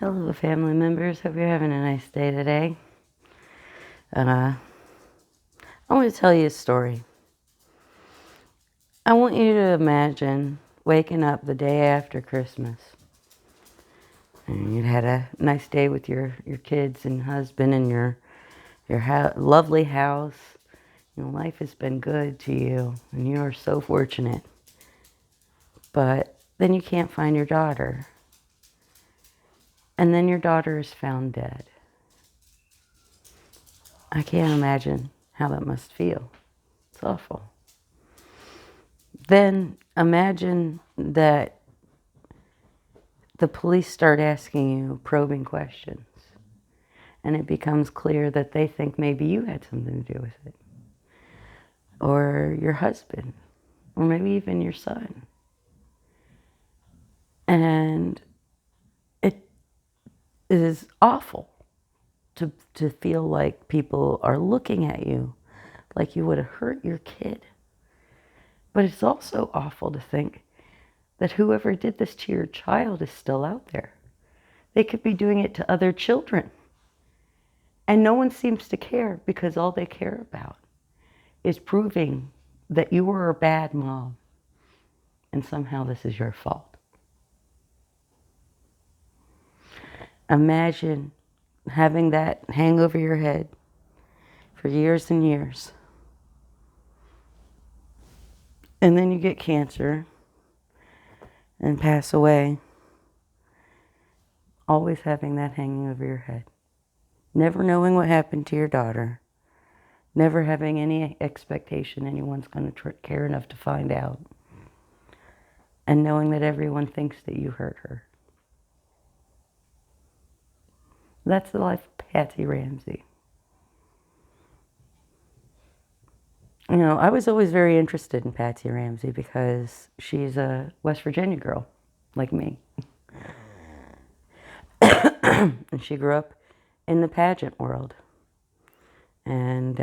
Hello, family members. Hope you're having a nice day today. I want to tell you a story. I want you to imagine waking up the day after Christmas. And you'd had a nice day with your kids and husband and your lovely house. You know, life has been good to you, and you are so fortunate. But then you can't find your daughter. And then your daughter is found dead. I can't imagine how that must feel. It's awful. Then imagine that the police start asking you probing questions, and it becomes clear that they think maybe you had something to do with it, or your husband, or maybe even your son. And it is awful to feel like people are looking at you like you would have hurt your kid. But it's also awful to think that whoever did this to your child is still out there. They could be doing it to other children. And no one seems to care, because all they care about is proving that you were a bad mom and somehow this is your fault. Imagine having that hang over your head for years and years. And then you get cancer and pass away, always having that hanging over your head. Never knowing what happened to your daughter. Never having any expectation anyone's going to care enough to find out. And knowing that everyone thinks that you hurt her. That's the life of Patsy Ramsey. You know, I was always very interested in Patsy Ramsey because she's a West Virginia girl, like me. And she grew up in the pageant world. And,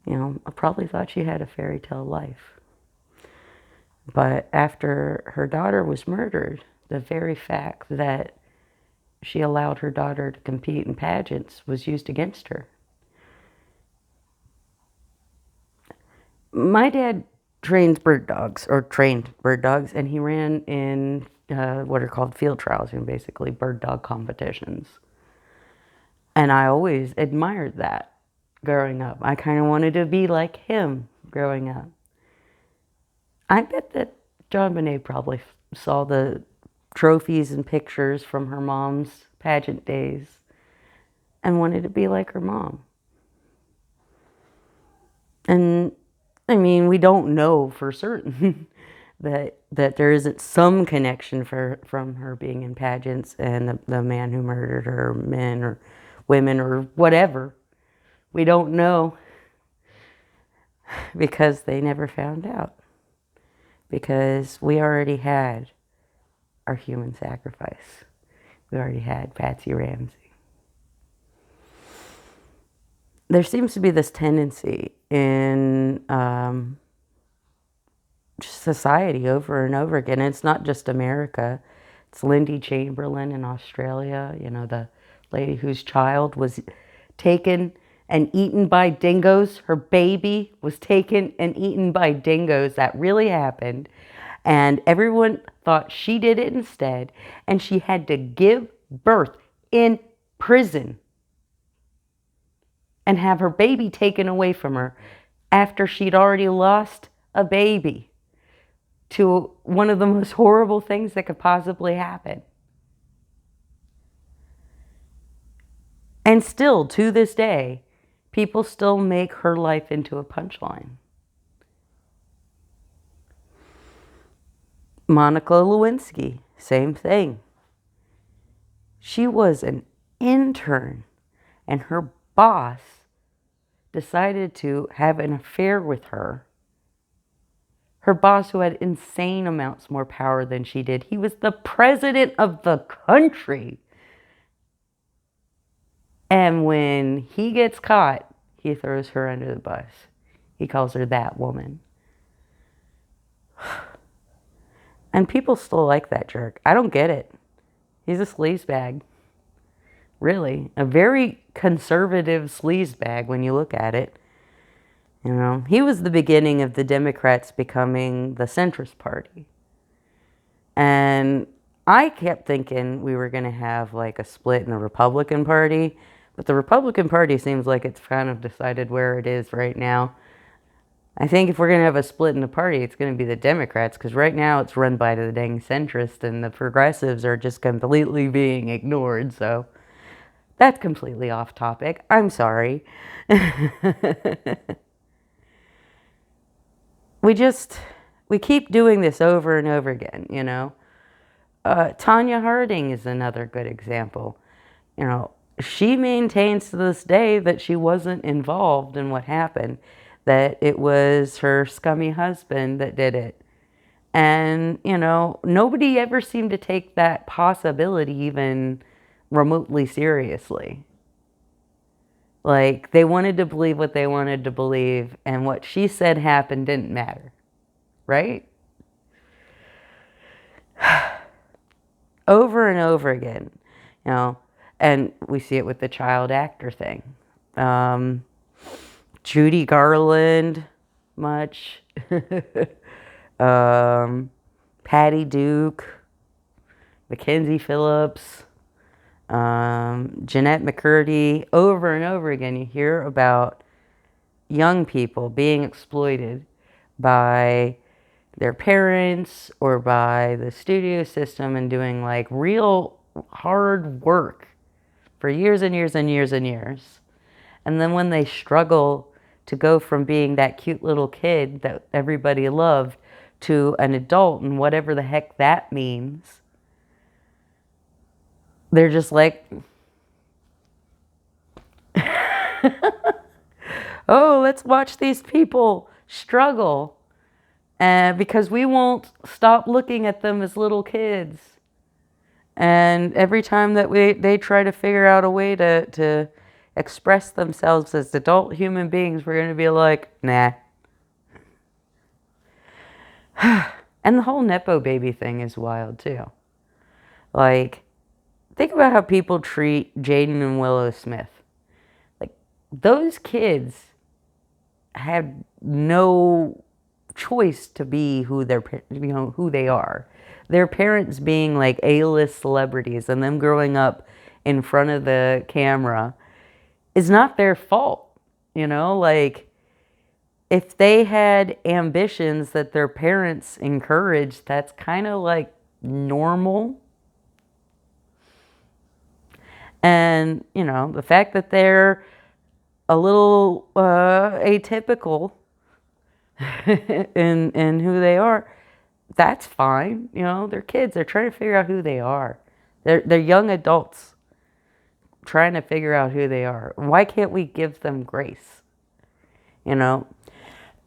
you know, I probably thought she had a fairy tale life. But after her daughter was murdered, the very fact that she allowed her daughter to compete in pageants was used against her. My dad trained bird dogs, and he ran in what are called field trials, and basically bird dog competitions. And I always admired that growing up. I kind of wanted to be like him growing up. I bet that JonBenet probably saw the trophies and pictures from her mom's pageant days and wanted to be like her mom. And I mean, we don't know for certain that there isn't some connection from her being in pageants and the man who murdered her, men or women or whatever. We don't know because they never found out. Because we already had our human sacrifice. We already had Patsy Ramsey. There seems to be this tendency in society over and over again. And it's not just America. It's Lindy Chamberlain in Australia, you know, the lady whose child was taken and eaten by dingoes. Her baby was taken and eaten by dingoes. That really happened. And everyone thought she did it instead. And she had to give birth in prison and have her baby taken away from her after she'd already lost a baby to one of the most horrible things that could possibly happen. And still, to this day, people still make her life into a punchline. Monica Lewinsky, same thing. She was an intern, and her boss decided to have an affair with her. Her boss, who had insane amounts more power than she did. He was the president of the country. And when he gets caught, he throws her under the bus. He calls her that woman. And people still like that jerk. I don't get it. He's a sleazebag. Really. A very conservative sleazebag when you look at it. You know, he was the beginning of the Democrats becoming the centrist party. And I kept thinking we were going to have like a split in the Republican Party, but the Republican Party seems like it's kind of decided where it is right now. I think if we're going to have a split in the party, it's going to be the Democrats, because right now it's run by the dang centrists, and the progressives are just completely being ignored. So that's completely off topic. I'm sorry. We keep doing this over and over again, you know. Tanya Harding is another good example. You know, she maintains to this day that she wasn't involved in what happened, that it was her scummy husband that did it. And, you know, nobody ever seemed to take that possibility even remotely seriously. Like, they wanted to believe what they wanted to believe, and what she said happened didn't matter, right? Over and over again, you know, and we see it with the child actor thing. Judy Garland, much. Patty Duke, Mackenzie Phillips, Jeanette McCurdy. Over and over again, you hear about young people being exploited by their parents or by the studio system and doing like real hard work for years and years and years and years. And then when they struggle to go from being that cute little kid that everybody loved to an adult and whatever the heck that means, they're just like, oh, let's watch these people struggle. Because we won't stop looking at them as little kids. And every time that they try to figure out a way to express themselves as adult human beings, we're going to be like, nah. And the whole Nepo baby thing is wild too. Like, think about how people treat Jaden and Willow Smith. Like, those kids had no choice to be who who they are. Their parents being like A-list celebrities and them growing up in front of the camera is not their fault. You know, like, if they had ambitions that their parents encouraged, that's kind of like normal. And, you know, the fact that they're a little atypical in who they are, that's fine. You know, they're kids. They're trying to figure out who they are. They're young adults trying to figure out who they are. Why can't we give them grace? You know,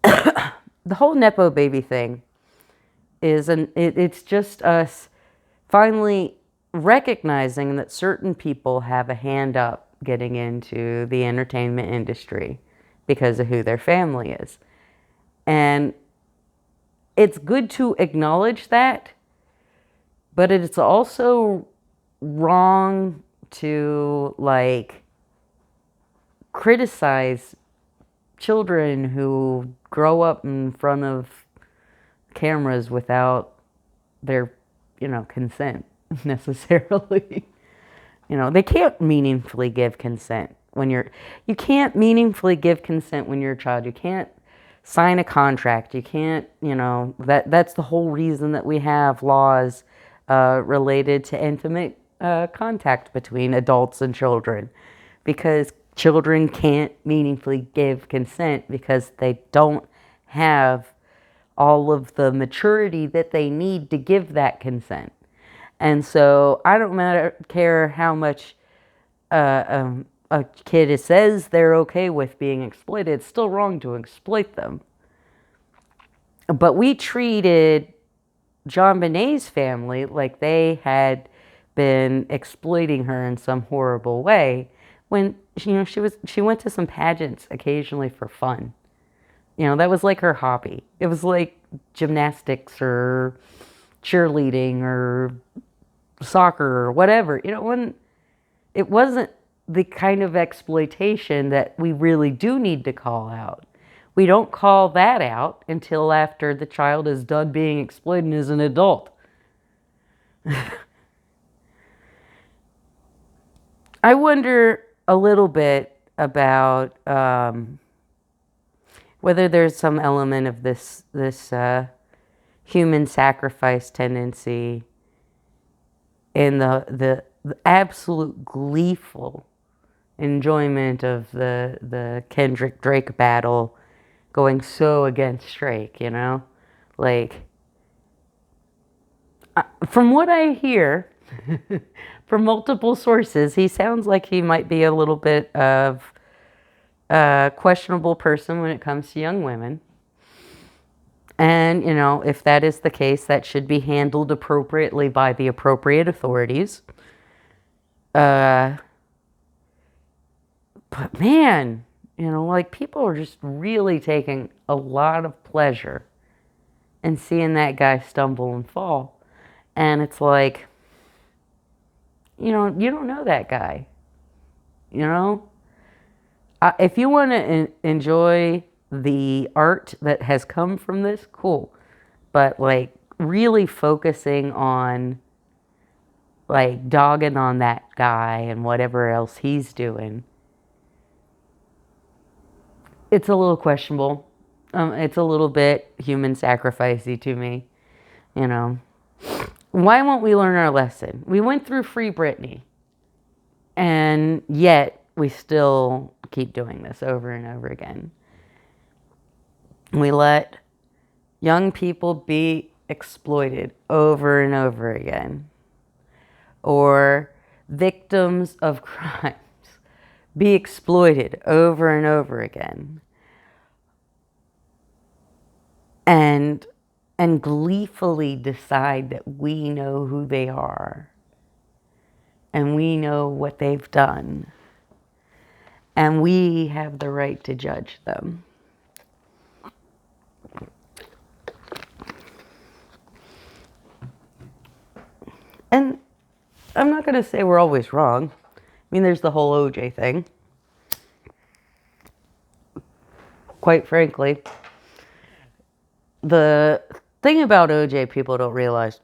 the whole Nepo baby thing is it's just us finally recognizing that certain people have a hand up getting into the entertainment industry because of who their family is. And it's good to acknowledge that, but it's also wrong to like criticize children who grow up in front of cameras without their, you know, consent necessarily. You know, they can't meaningfully give consent when you can't meaningfully give consent when you're a child. You can't sign a contract. You can't, you know, that's the whole reason that we have laws related to intimate contact between adults and children, because children can't meaningfully give consent because they don't have all of the maturity that they need to give that consent. And so I don't care how much a kid says they're okay with being exploited. It's still wrong to exploit them. But we treated JonBenét's family like they had been exploiting her in some horrible way when, you know, she went to some pageants occasionally for fun. You know, that was like her hobby. It was like gymnastics or cheerleading or soccer or whatever. It wasn't the kind of exploitation that we really do need to call out. We don't call that out until after the child is done being exploited and is an adult. I wonder a little bit about whether there's some element of this human sacrifice tendency in the absolute gleeful enjoyment of the Kendrick Drake battle going so against Drake, Like, from what I hear from multiple sources, he sounds like he might be a little bit of a questionable person when it comes to young women. And, if that is the case, that should be handled appropriately by the appropriate authorities. But man, like people are just really taking a lot of pleasure in seeing that guy stumble and fall. And it's like, you don't know that guy. If you want to enjoy the art that has come from this, cool. But like really focusing on like dogging on that guy and whatever else he's doing, it's a little questionable. It's a little bit human sacrificey to me, Why won't we learn our lesson? We went through Free Britney, and yet we still keep doing this over and over again. We let young people be exploited over and over again, or victims of crimes be exploited over and over again, and gleefully decide that we know who they are and we know what they've done and we have the right to judge them. And I'm not going to say we're always wrong. I mean, there's the whole OJ thing. Quite frankly, the thing about OJ people don't realize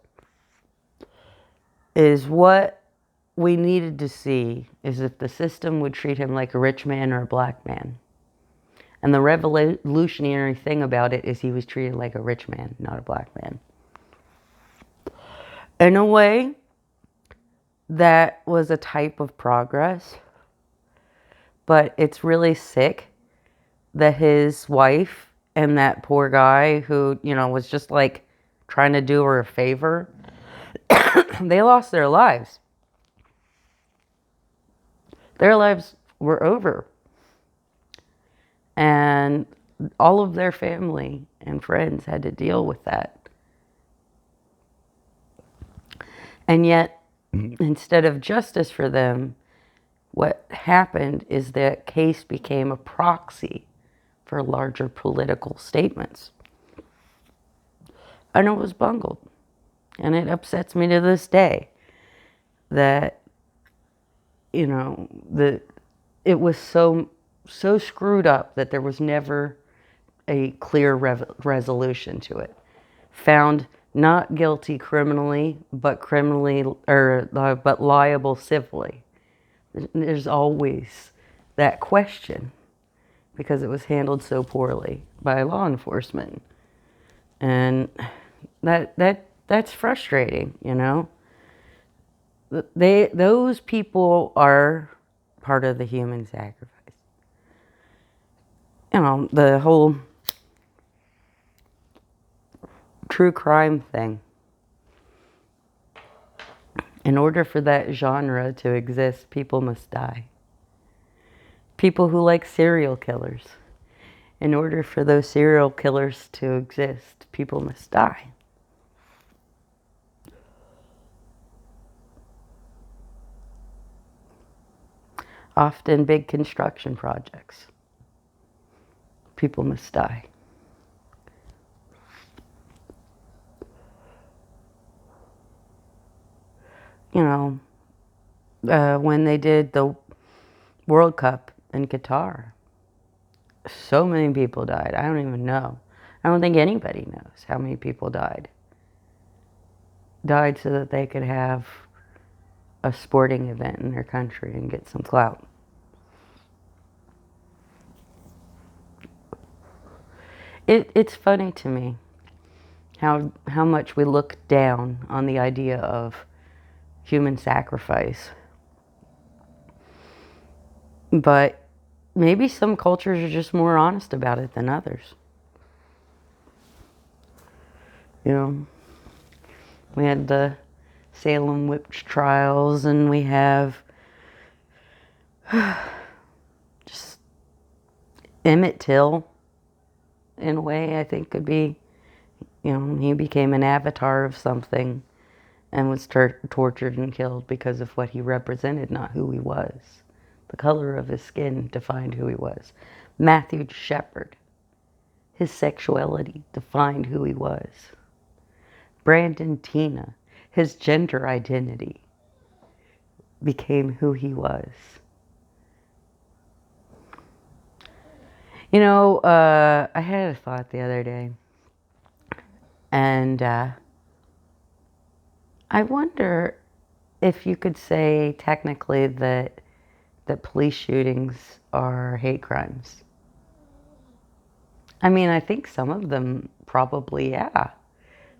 is what we needed to see is if the system would treat him like a rich man or a black man. And the revolutionary thing about it is he was treated like a rich man, not a black man. In a way, that was a type of progress. But it's really sick that his wife and that poor guy who, was just like trying to do her a favor, they lost their lives. Their lives were over. And all of their family and friends had to deal with that. And yet, instead of justice for them, what happened is that case became a proxy for larger political statements. And it was bungled. And it upsets me to this day that, it was so screwed up that there was never a clear resolution to it. Found not guilty criminally, but but liable civilly. There's always that question because it was handled so poorly by law enforcement, and that's frustrating. Those people are part of the human sacrifice. The whole true crime thing. In order for that genre to exist, people must die. People who like serial killers. In order for those serial killers to exist, people must die. Often big construction projects. People must die. you know, when they did the World Cup in Qatar, so many people died. I don't even know. I don't think anybody knows how many people died. Died so that they could have a sporting event in their country and get some clout. It's funny to me how much we look down on the idea of human sacrifice. But maybe some cultures are just more honest about it than others. You know, we had the Salem witch trials, and we have just Emmett Till, in a way, I think could be, he became an avatar of something and was tortured and killed because of what he represented, not who he was. The color of his skin defined who he was. Matthew Shepard, his sexuality defined who he was. Brandon Teena, his gender identity became who he was. I had a thought the other day, and I wonder if you could say technically that police shootings are hate crimes. I mean, I think some of them probably, yeah.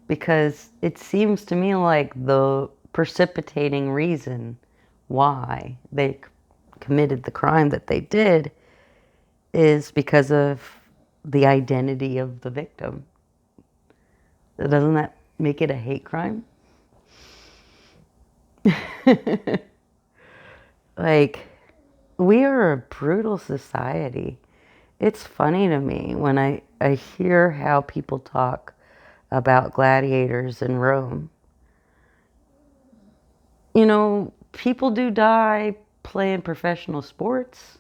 Because it seems to me like the precipitating reason why they committed the crime that they did is because of the identity of the victim. Doesn't that make it a hate crime? Like, we are a brutal society. It's funny to me when I hear how people talk about gladiators in Rome. People do die playing professional sports.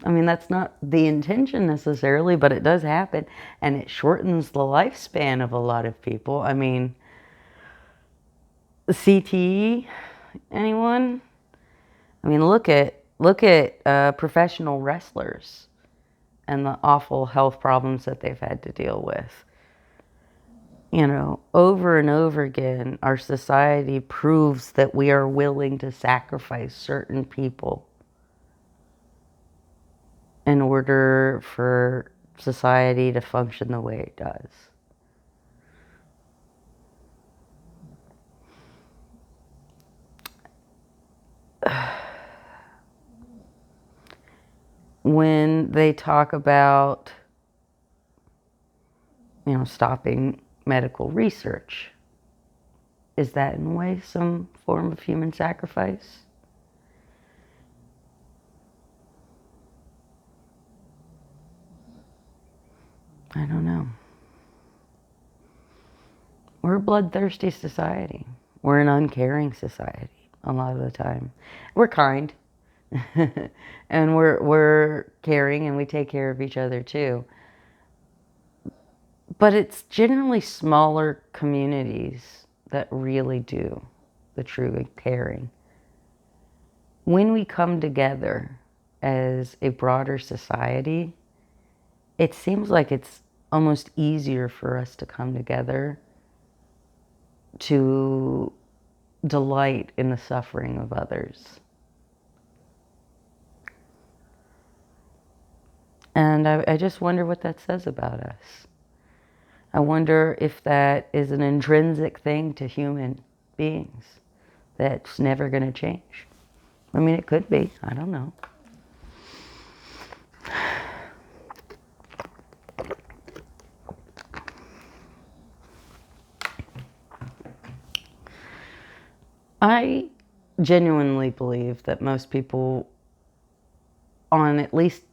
I mean, that's not the intention necessarily, but it does happen, and it shortens the lifespan of a lot of people. I mean, CTE, anyone? I mean, look at professional wrestlers and the awful health problems that they've had to deal with. Over and over again, our society proves that we are willing to sacrifice certain people in order for society to function the way it does. When they talk about, stopping medical research, is that in a way some form of human sacrifice? I don't know. We're a bloodthirsty society. We're an uncaring society a lot of the time. We're kind. And we're caring, and we take care of each other too. But it's generally smaller communities that really do the true caring. When we come together as a broader society, it seems like it's almost easier for us to come together to delight in the suffering of others. And I just wonder what that says about us. I wonder if that is an intrinsic thing to human beings that's never going to change. I mean, it could be. I don't know. I genuinely believe that most people, on at least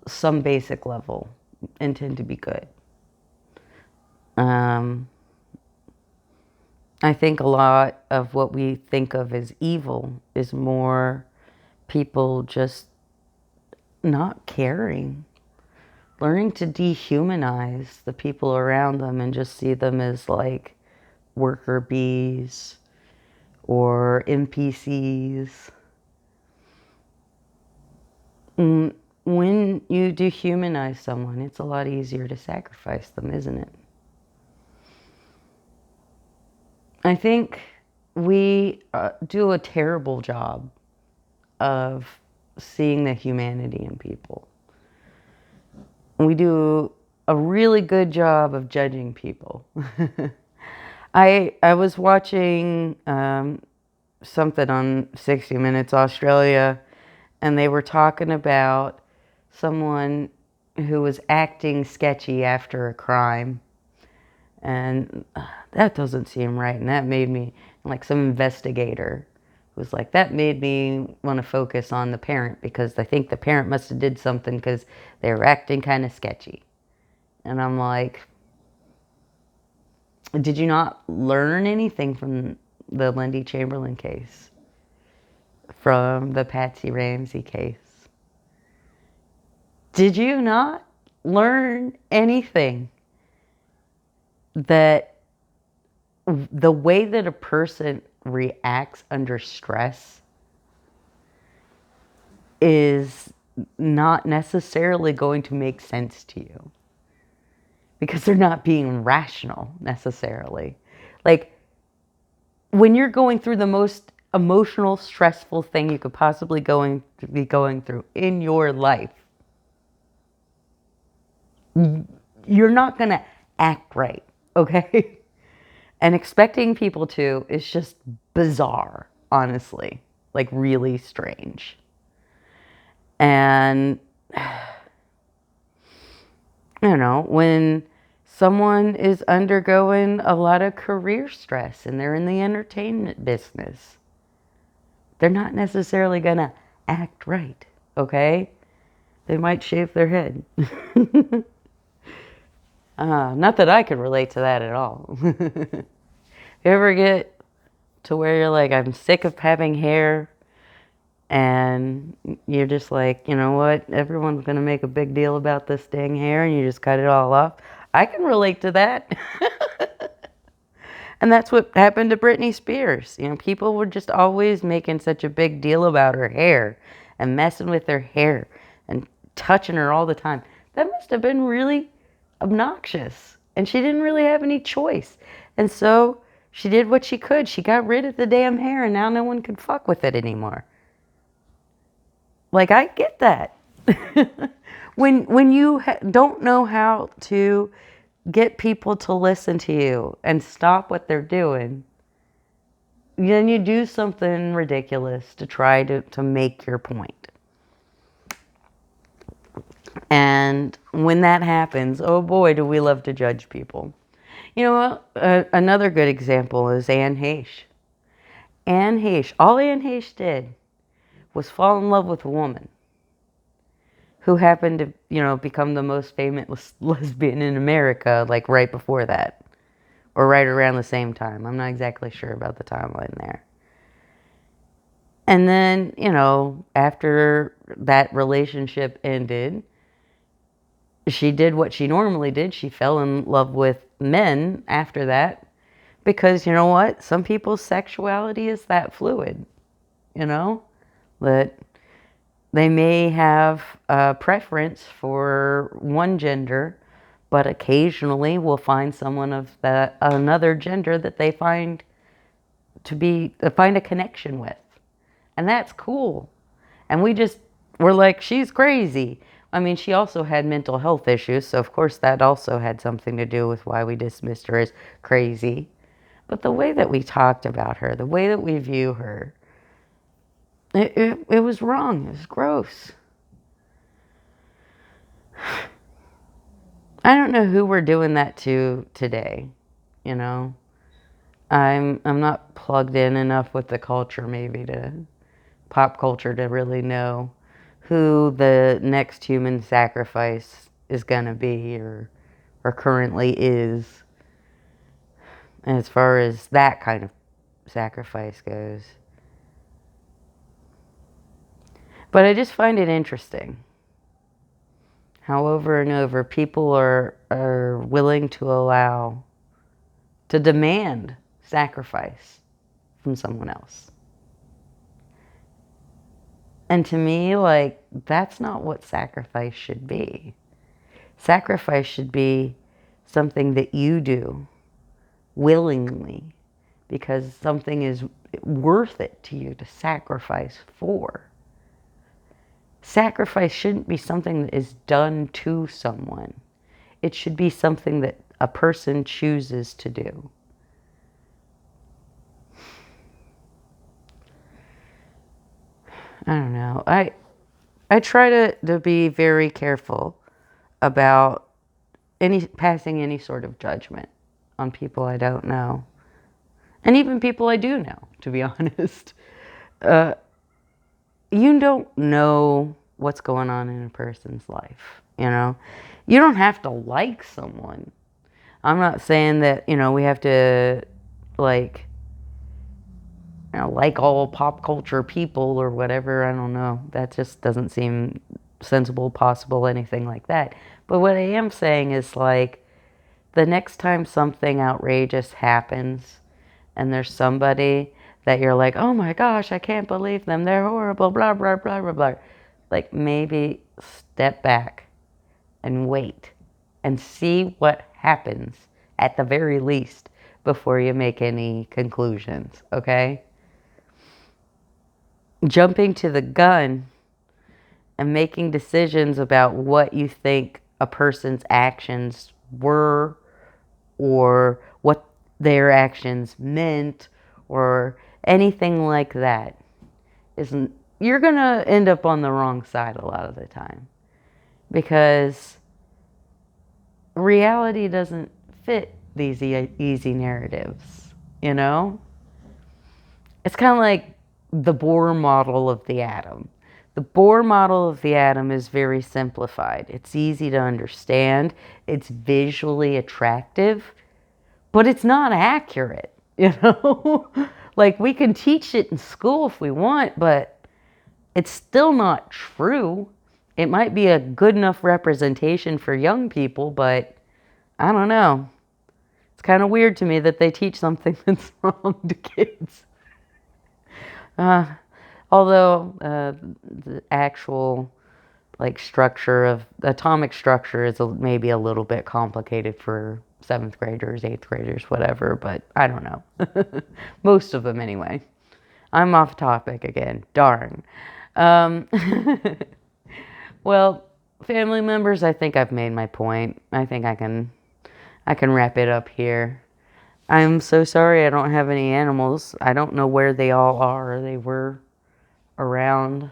some basic level, intend to be good. I think a lot of what we think of as evil is more people just not caring, learning to dehumanize the people around them and just see them as like worker bees, or NPCs. When you dehumanize someone, it's a lot easier to sacrifice them, isn't it? I think we do a terrible job of seeing the humanity in people. We do a really good job of judging people. I was watching something on 60 Minutes Australia, and they were talking about someone who was acting sketchy after a crime. And that doesn't seem right. And that made me, like some investigator was like, that made me want to focus on the parent, because I think the parent must have did something because they were acting kind of sketchy. And I'm like, did you not learn anything from the Lindy Chamberlain case? From the Patsy Ramsey case? Did you not learn anything that the way that a person reacts under stress is not necessarily going to make sense to you, because they're not being rational necessarily? Like, when you're going through the most emotional, stressful thing you could possibly be going through in your life, you're not going to act right, okay? And expecting people to is just bizarre, honestly. Like, really strange. And, you know, when someone is undergoing a lot of career stress and they're in the entertainment business, they're not necessarily going to act right, okay? They might shave their head. Not that I could relate to that at all. You ever get to where you're like, I'm sick of having hair, and you're just like, you know what, everyone's going to make a big deal about this dang hair, and you just cut it all off? I can relate to that. And that's what happened to Britney Spears. You know, people were just always making such a big deal about her hair and messing with her hair and touching her all the time. That must have been really obnoxious. And she didn't really have any choice. And so she did what she could. She got rid of the damn hair, and now no one could fuck with it anymore. Like, I get that. When you don't know how to get people to listen to you and stop what they're doing, then you do something ridiculous to try to make your point. And when that happens, oh boy, do we love to judge people. You know, another good example is Anne Heche. Anne Heche, all Anne Heche did was fall in love with a woman who happened to, you know, become the most famous lesbian in America, like right before that, or right around the same time. I'm not exactly sure about the timeline there. And then, you know, after that relationship ended, she did what she normally did. She fell in love with men after that, because, you know what? Some people's sexuality is that fluid, you know, that they may have a preference for one gender, but occasionally will find someone of another gender that they find a connection with. And that's cool. And we're like, she's crazy. I mean, she also had mental health issues, so of course that also had something to do with why we dismissed her as crazy. But the way that we talked about her, the way that we view her, it was wrong. It was gross. I don't know who we're doing that to today, you know. I'm not plugged in enough with the culture, maybe, to pop culture, to really know who the next human sacrifice is gonna be, or currently is, as far as that kind of sacrifice goes. But I just find it interesting how over and over people are willing to demand sacrifice from someone else. And to me, like, that's not what sacrifice should be. Sacrifice should be something that you do willingly because something is worth it to you to sacrifice for. Sacrifice shouldn't be something that is done to someone. It should be something that a person chooses to do. I don't know. I try to be very careful about passing any sort of judgment on people I don't know. And even people I do know, to be honest. You don't know what's going on in a person's life, you know? You don't have to like someone. I'm not saying that, we have to, like, like all pop culture people or whatever. I don't know. That just doesn't seem sensible, possible, anything like that. But what I am saying is, like, the next time something outrageous happens and there's somebody that you're like, oh my gosh, I can't believe them, they're horrible, blah, blah, blah, blah, blah. Like, maybe step back and wait and see what happens at the very least before you make any conclusions, okay? Jumping to the gun and making decisions about what you think a person's actions were or what their actions meant or anything like that isn't, you're going to end up on the wrong side a lot of the time because reality doesn't fit these easy narratives, you know? It's kind of like the Bohr model of the atom. The Bohr model of the atom is very simplified. It's easy to understand. It's visually attractive, but it's not accurate, you know? Like, we can teach it in school if we want, but it's still not true. It might be a good enough representation for young people, but I don't know. It's kind of weird to me that they teach something that's wrong to kids. Although the actual, like, structure of the atomic structure is maybe a little bit complicated for 7th graders, 8th graders, whatever, but I don't know. Most of them anyway. I'm off topic again. Darn. Well, family members, I think I've made my point. I think I can wrap it up here. I'm so sorry I don't have any animals. I don't know where they all are. They were around.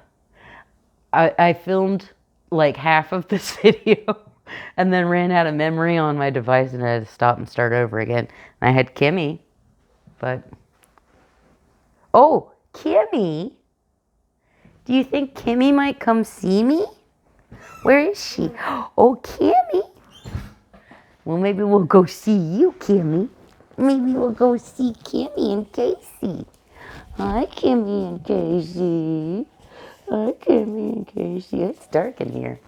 I filmed like half of this video and then ran out of memory on my device and I had to stop and start over again. And I had Kimmy, but... Oh, Kimmy? Do you think Kimmy might come see me? Where is she? Oh, Kimmy. Well, maybe we'll go see you, Kimmy. Maybe we'll go see Kimmy and Casey. Hi, Kimmy and Casey. Hi, Kimmy and Casey. It's dark in here.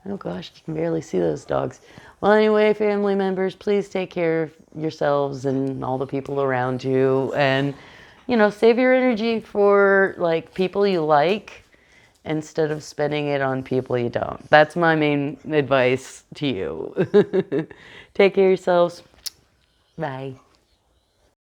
Oh gosh, you can barely see those dogs. Well, anyway, family members, please take care of yourselves and all the people around you. And, save your energy for, like, people you like instead of spending it on people you don't. That's my main advice to you. Take care of yourselves. Bye.